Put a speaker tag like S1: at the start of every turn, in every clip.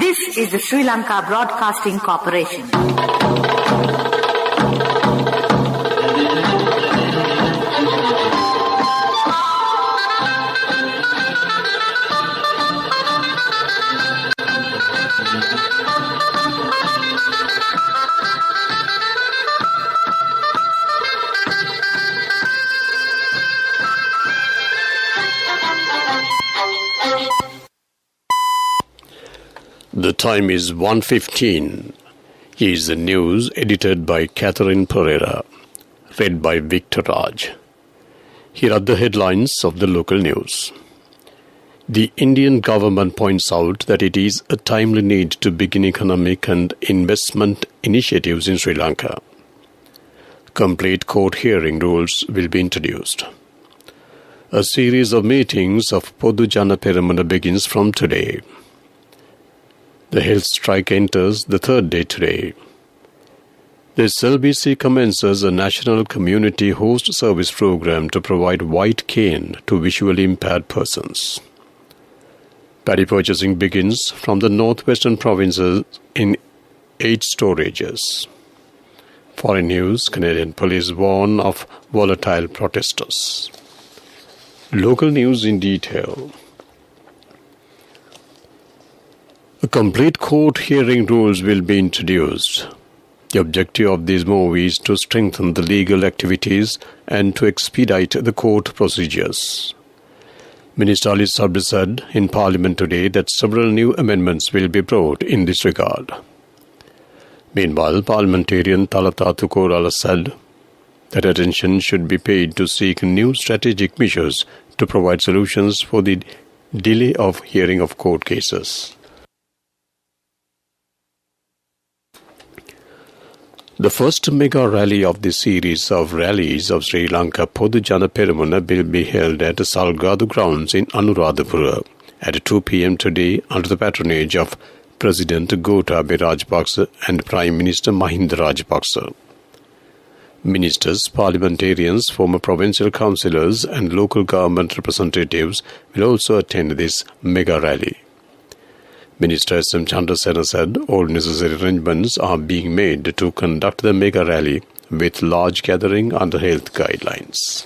S1: This is the Sri Lanka Broadcasting Corporation.
S2: The time is 1:15. Here's the news edited by Catherine Pereira, read by Victor Raj. Here are the headlines of the local news. The Indian government points out that it is a timely need to begin economic and investment initiatives in Sri Lanka. Complete court hearing rules will be introduced. A series of meetings of Podu Jana Peramuna begins from today. The health strike enters the third day today. The SLBC commences a national community host service program to provide white cane to visually impaired persons. Paddy purchasing begins from the northwestern provinces in 8 storages. Foreign news: Canadian police warn of volatile protesters. Local news in detail. A complete court hearing rules will be introduced. The objective of this move is to strengthen the legal activities and to expedite the court procedures. Minister Ali Sabri said in Parliament today that several new amendments will be brought in this regard. Meanwhile, parliamentarian Talata Tukorala said that attention should be paid to seek new strategic measures to provide solutions for the delay of hearing of court cases. The first mega rally of the series of rallies of Sri Lanka Podu Jana Peramuna will be held at Salgadu grounds in Anuradhapura at 2 p.m. today under the patronage of President Gotabaya Rajapaksa and Prime Minister Mahinda Rajapaksa. Ministers, parliamentarians, former provincial councillors and local government representatives will also attend this mega rally. Minister S.M. Chandrasena said all necessary arrangements are being made to conduct the mega rally with large gathering under health guidelines.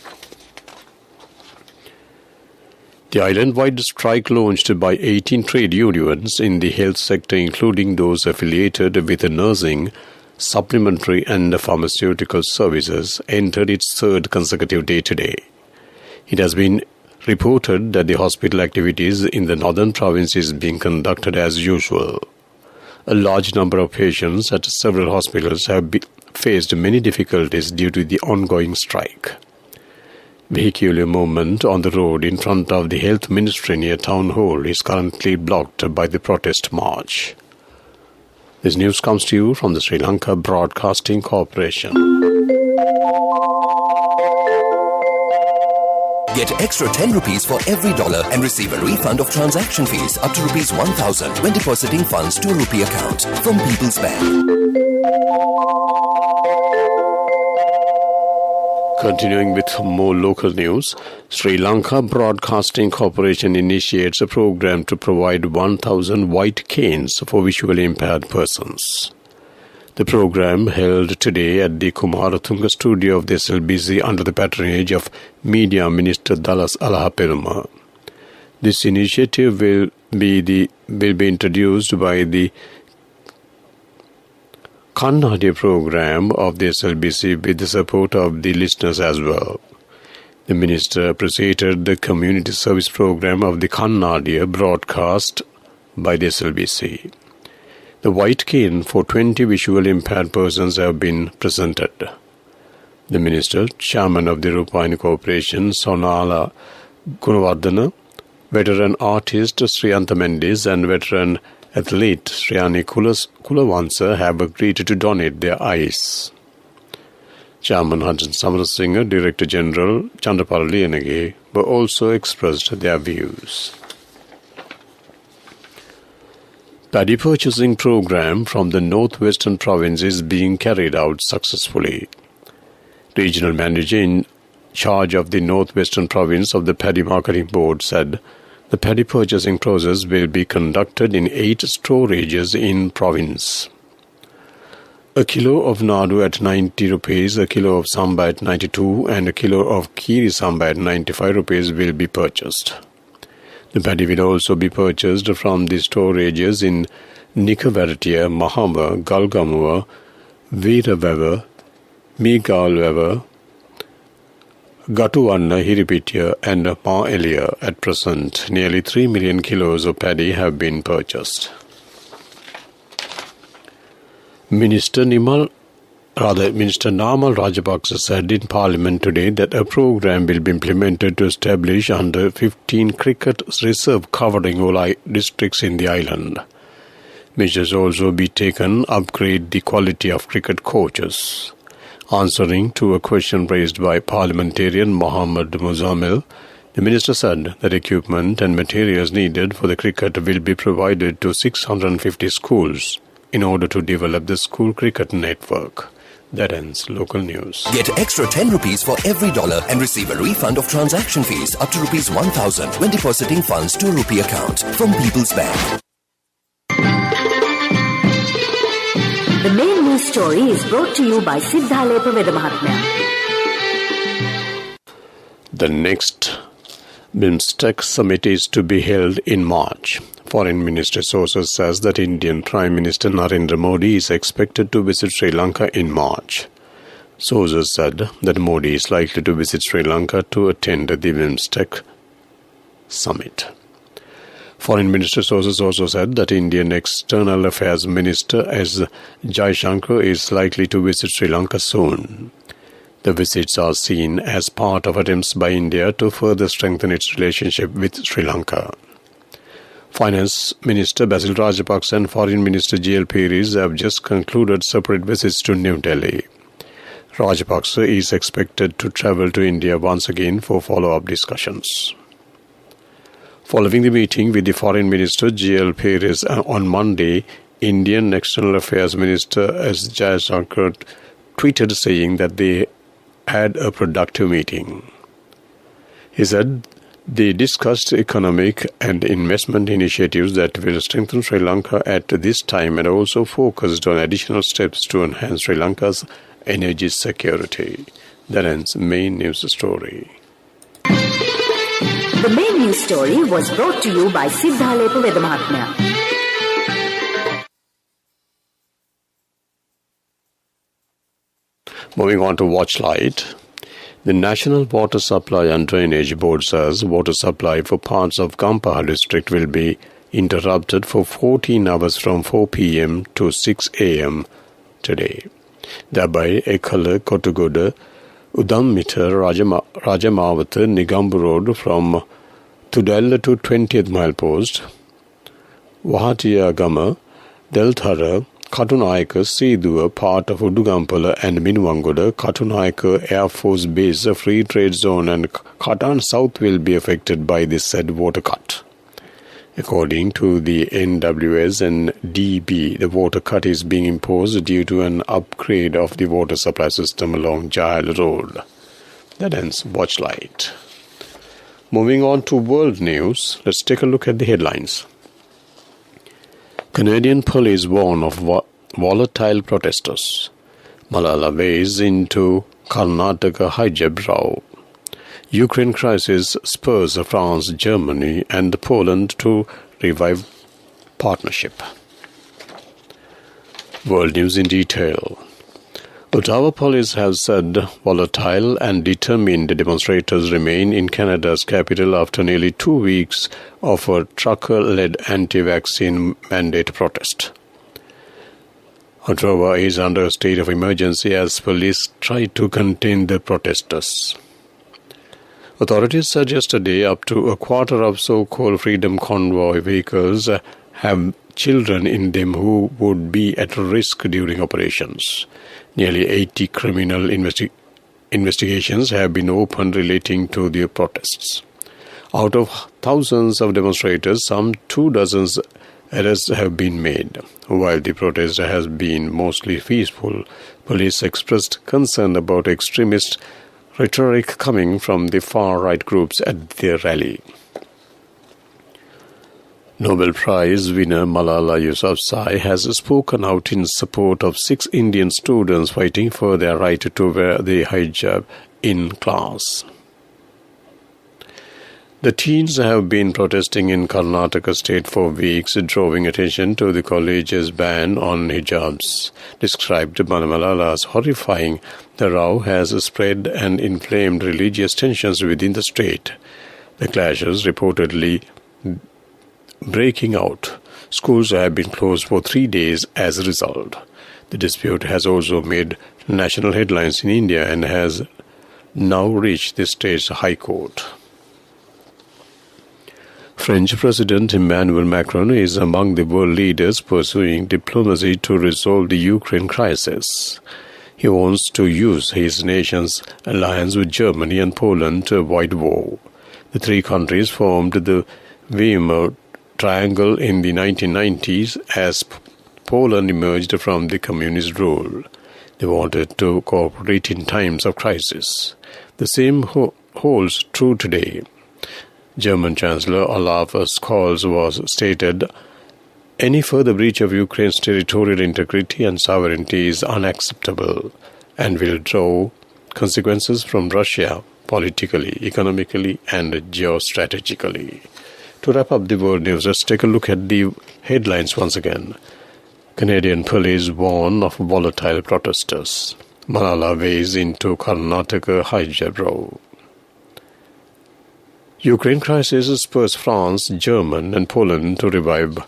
S2: The island-wide strike launched by 18 trade unions in the health sector, including those affiliated with nursing, supplementary and pharmaceutical services, entered its third consecutive day today. It has been reported that the hospital activities in the northern province is being conducted as usual. A large number of patients at several hospitals have faced many difficulties due to the ongoing strike. Vehicular movement on the road in front of the Health Ministry near Town Hall is currently blocked by the protest march. This news comes to you from the Sri Lanka Broadcasting Corporation.
S3: Get extra 10 rupees for every dollar and receive a refund of transaction fees up to rupees 1,000 when depositing funds to a rupee account from People's Bank.
S2: Continuing with more local news, Sri Lanka Broadcasting Corporation initiates a program to provide 1,000 white canes for visually impaired persons. The program, held today at the Kumaratunga studio of the SLBC under the patronage of Media Minister Dallas Alahaperuma. This initiative will be introduced by the Kannadiya program of the SLBC with the support of the listeners as well. The minister appreciated the community service program of the Kannadiya broadcast by the SLBC. The white cane for 20 visually impaired persons have been presented. The minister, chairman of the Rupayani Corporation, Sonala Gunawardana, veteran artist Sriyantha Mendes and veteran athlete Sriyani Kulavansa have agreed to donate their eyes. Chairman Hansan Samarasinghe, Director General Chandrapal Liyanage were also expressed their views. Paddy purchasing program from the northwestern province is being carried out successfully. Regional manager in charge of the northwestern province of the Paddy Marketing Board said The paddy purchasing process will be conducted in 8 storages in province. A kilo of nadu at 90 rupees, a kilo of samba at 92 and a kilo of kiri samba at 95 rupees will be purchased. The paddy will also be purchased from the storages in Nikavaratia, Mahama, Galgamua, Veeraveva, Meegalveva, Gatuvanna, Hiripitia and Ma Elia. At present, nearly 3 million kilos of paddy have been purchased. Minister Namal Rajapaksa said in Parliament today that a program will be implemented to establish under 15 cricket reserve covering all districts in the island. Measures also be taken upgrade the quality of cricket coaches. Answering to a question raised by parliamentarian Mohammed Muzammil, the minister said that equipment and materials needed for the cricket will be provided to 650 schools in order to develop the school cricket network. That ends local news.
S3: Get extra 10 rupees for every dollar and receive a refund of transaction fees up to rupees 1,000 when depositing funds to a rupee account from People's Bank.
S1: The main news story is brought to you by Siddhalepa Vedamahatmya.
S2: The next BIMSTEC summit is to be held in March. Foreign Ministry sources says that Indian Prime Minister Narendra Modi is expected to visit Sri Lanka in March. Sources said that Modi is likely to visit Sri Lanka to attend the BIMSTEC summit. Foreign Ministry sources also said that Indian External Affairs Minister S. Jaishankar is likely to visit Sri Lanka soon. The visits are seen as part of attempts by India to further strengthen its relationship with Sri Lanka. Finance Minister Basil Rajapaksa and Foreign Minister G.L. Peiris have just concluded separate visits to New Delhi. Rajapaksa is expected to travel to India once again for follow-up discussions. Following the meeting with the Foreign Minister G.L. Peiris on Monday, Indian External Affairs Minister S. Jaishankar tweeted saying that they had a productive meeting. He said they discussed economic and investment initiatives that will strengthen Sri Lanka at this time and also focused on additional steps to enhance Sri Lanka's energy security. That ends main news story.
S1: The main news story was brought to you by Siddhalepa Vedamahatmya.
S2: Moving on to Watchlight. The National Water Supply and Drainage Board says water supply for parts of Gampaha district will be interrupted for 14 hours from 4 p.m. to 6 a.m. today. Thereby, Ekala, Kotugoda, Udammita, Rajamavata, Nigambu Road from Tudela to 20th Mile Post, Wahatiyagama, Delthara, Katunayaka, Sidua, part of Udugampala and Minwangoda, Katunayaka Air Force Base, a free trade zone and Katan South will be affected by this said water cut. According to the NWS and DB, the water cut is being imposed due to an upgrade of the water supply system along Jahal Road. That ends Watchlight. Moving on to world news, let's take a look at the headlines. Canadian police warn of volatile protesters. Malala weighs into Karnataka hijab row. Ukraine crisis spurs France, Germany and Poland to revive partnership. World news in detail. Ottawa police have said volatile and determined demonstrators remain in Canada's capital after nearly 2 weeks of a trucker-led anti-vaccine mandate protest. Ottawa is under a state of emergency as police try to contain the protesters. Authorities said yesterday up to a quarter of so-called Freedom Convoy vehicles have children in them who would be at risk during operations. Nearly 80 criminal investigations have been opened relating to the protests. Out of thousands of demonstrators, some 24 arrests have been made. While the protest has been mostly peaceful, police expressed concern about extremist rhetoric coming from the far-right groups at their rally. Nobel Prize winner Malala Yousafzai has spoken out in support of 6 Indian students fighting for their right to wear the hijab in class. The teens have been protesting in Karnataka state for weeks, drawing attention to the college's ban on hijabs. Described by Malala as horrifying, the row has spread and inflamed religious tensions within the state. The clashes reportedly breaking out. Schools have been closed for 3 days as a result. The dispute has also made national headlines in India and has now reached the state's High Court. French President Emmanuel Macron is among the world leaders pursuing diplomacy to resolve the Ukraine crisis. He wants to use his nation's alliance with Germany and Poland to avoid war. The 3 countries formed the Weimar Triangle in the 1990s as Poland emerged from the communist rule. They wanted to cooperate in times of crisis. The same holds true today. German Chancellor Olaf Scholz was stated, "Any further breach of Ukraine's territorial integrity and sovereignty is unacceptable and will draw consequences from Russia politically, economically, and geostrategically." To wrap up the world news, let's take a look at the headlines once again. Canadian police warn of volatile protesters. Malala weighs into Karnataka hijab row. Ukraine crisis spurs France, Germany, and Poland to revive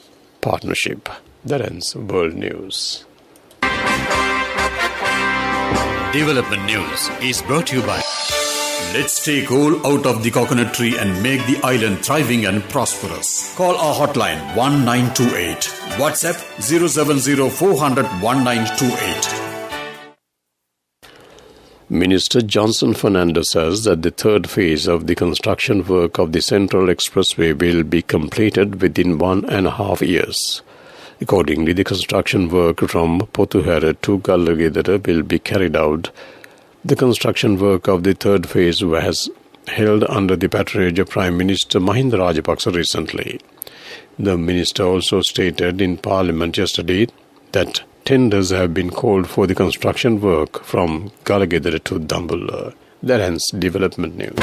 S2: partnership. That ends world news.
S4: Development News is brought to you by Let's take coal out of the coconut tree and make the island thriving and prosperous. Call our hotline 1928. WhatsApp 070 400 1928.
S2: Minister Johnson Fernando says that the 3rd phase of the construction work of the Central Expressway will be completed within 1.5 years. Accordingly, the construction work from Pothuhera to Gallagedara will be carried out. The construction work of the 3rd phase was held under the patronage of Prime Minister Mahinda Rajapaksa recently. The minister also stated in Parliament yesterday that tenders have been called for the construction work from Gallagedara to Dambulla. That ends Development News.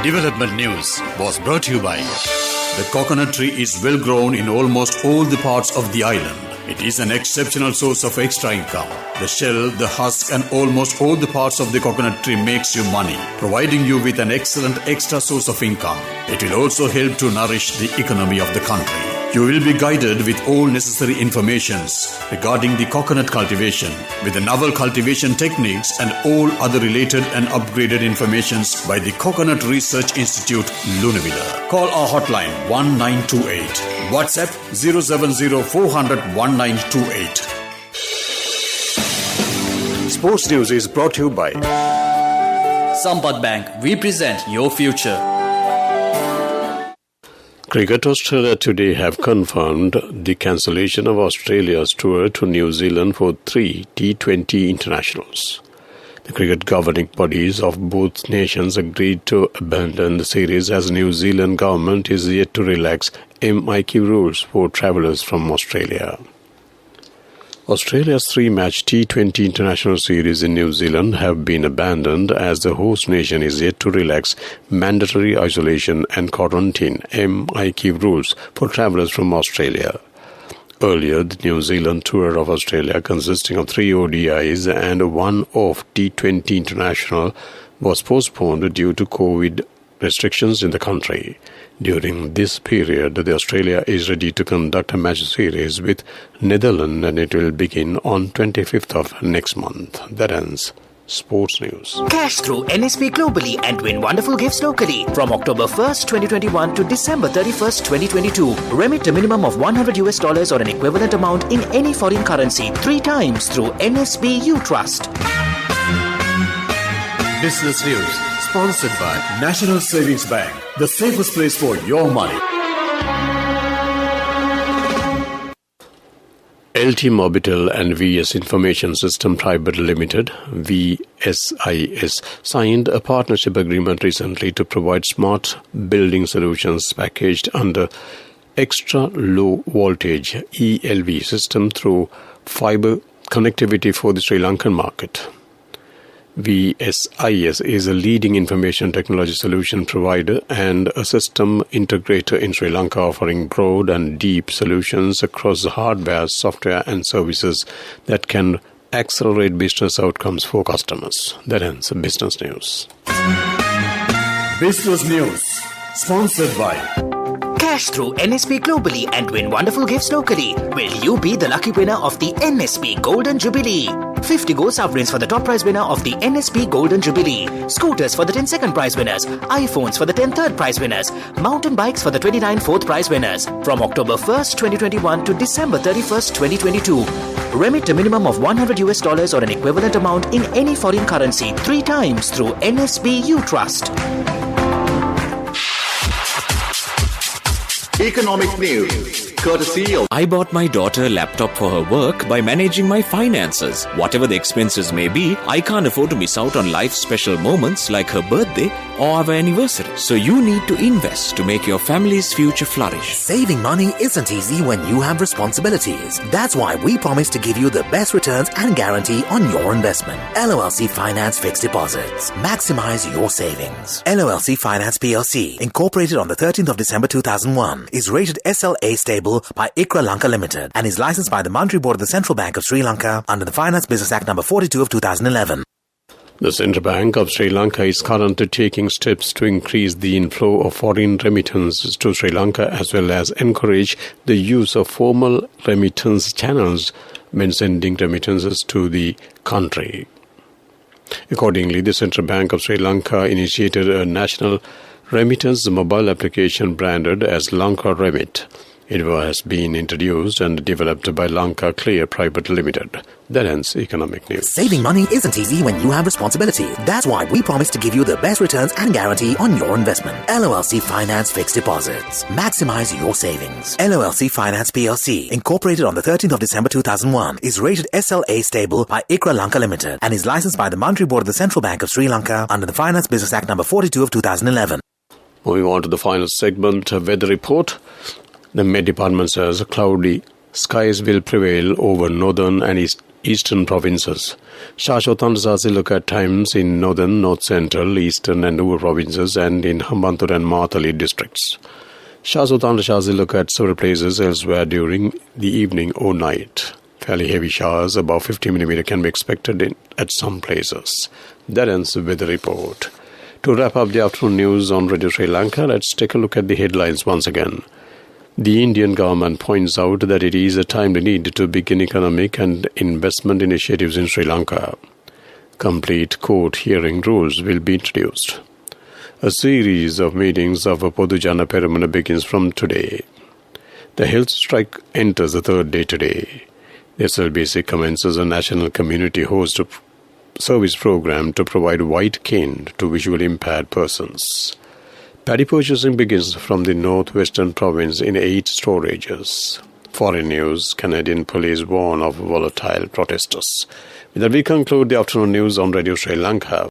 S4: Development News was brought to you by the coconut tree is well grown in almost all the parts of the island. It is an exceptional source of extra income. The shell, the husk, and almost all the parts of the coconut tree makes you money, providing you with an excellent extra source of income. It will also help to nourish the economy of the country. You will be guided with all necessary informations regarding the coconut cultivation, with the novel cultivation techniques and all other related and upgraded informations by the Coconut Research Institute, Lunavilla. Call our hotline 1928. WhatsApp 070 400 1928.
S2: Sports News is brought to you by
S5: Sampath Bank. We present your future.
S2: Cricket Australia today have confirmed the cancellation of Australia's tour to New Zealand for 3 T20 internationals. The cricket governing bodies of both nations agreed to abandon the series as New Zealand government is yet to relax MIQ rules for travellers from Australia. Australia's 3-match T20 international series in New Zealand have been abandoned as the host nation is yet to relax mandatory isolation and quarantine MIQ rules for travellers from Australia. Earlier, the New Zealand tour of Australia, consisting of 3 ODIs and 1 off T20 international, was postponed due to COVID restrictions in the country. During this period, the Australia is ready to conduct a match series with Netherlands, and it will begin on 25th of next month. That ends Sports News.
S6: Cash through NSP globally and win wonderful gifts locally. From October 1st, 2021 to December 31st, 2022. Remit a minimum of $100 or an equivalent amount in any foreign currency 3 times through NSB U Trust.
S4: Business News, sponsored by National Savings Bank, the safest place for your money.
S2: LT Mobitel and VS Information System Private Limited, VSIP, VSIS signed a partnership agreement recently to provide smart building solutions packaged under extra low voltage ELV system through fiber connectivity for the Sri Lankan market. VSIS is a leading information technology solution provider and a system integrator in Sri Lanka, offering broad and deep solutions across hardware, software and services that can accelerate business outcomes for customers. That ends Business News.
S4: Business News, sponsored by
S6: Cash through NSP globally and win wonderful gifts locally. Will you be the lucky winner of the NSP Golden Jubilee? 50 gold sovereigns for the top prize winner of the NSP Golden Jubilee. Scooters for the 10 second prize winners. iPhones for the 10 third prize winners. Mountain bikes for the 29 fourth prize winners. From October 1st, 2021 to December 31st, 2022. Remit a minimum of $100 or an equivalent amount in any foreign currency 3 times through NSB You Trust.
S7: Economic news, courtesy of...
S8: I bought my daughter a laptop for her work by managing my finances. Whatever the expenses may be, I can't afford to miss out on life's special moments like her birthday or our anniversary. So you need to invest to make your family's future flourish.
S9: Saving money isn't easy when you have responsibilities. That's why we promise to give you the best returns and guarantee on your investment. LOLC Finance Fixed Deposits. Maximize your savings. LOLC Finance PLC, incorporated on the 13th of December 2001, is rated SLA stable by ICRA Lanka Limited and is licensed by the Monetary Board of the Central Bank of Sri Lanka under the Finance Business Act number 42 of 2011.
S2: The Central Bank of Sri Lanka is currently taking steps to increase the inflow of foreign remittances to Sri Lanka as well as encourage the use of formal remittance channels when sending remittances to the country. Accordingly, the Central Bank of Sri Lanka initiated a national remittance mobile application branded as Lanka Remit. It has been introduced and developed by Lanka Clear Private Limited. That ends Economic News.
S9: Saving money isn't easy when you have responsibility. That's why we promise to give you the best returns and guarantee on your investment. LOLC Finance Fixed Deposits. Maximize your savings. LOLC Finance PLC, incorporated on the 13th of December 2001, is rated SLA stable by ICRA Lanka Limited and is licensed by the Monetary Board of the Central Bank of Sri Lanka under the Finance Business Act number 42 of 2011.
S2: Moving on to the final segment, weather report. The Met Department says cloudy skies will prevail over northern and eastern provinces. Shashotan look at times in northern, north central, eastern and Nubu provinces and in Hambantota and Matali districts. Shashotan look at several places elsewhere during the evening or night. Fairly heavy showers above 50 mm can be expected at some places. That ends the weather report. To wrap up the afternoon news on Radio Sri Lanka, let's take a look at the headlines once again. The Indian government points out that it is a timely need to begin economic and investment initiatives in Sri Lanka. Complete court hearing rules will be introduced. A series of meetings of Podujana Peramana begins from today. The health strike enters the third day today. The SLBC commences a national community host service program to provide white cane to visually impaired persons. Paddy purchasing begins from the northwestern province in 8 storages. Foreign news, Canadian police warn of volatile protesters. With that, we conclude the afternoon news on Radio Sri Lanka.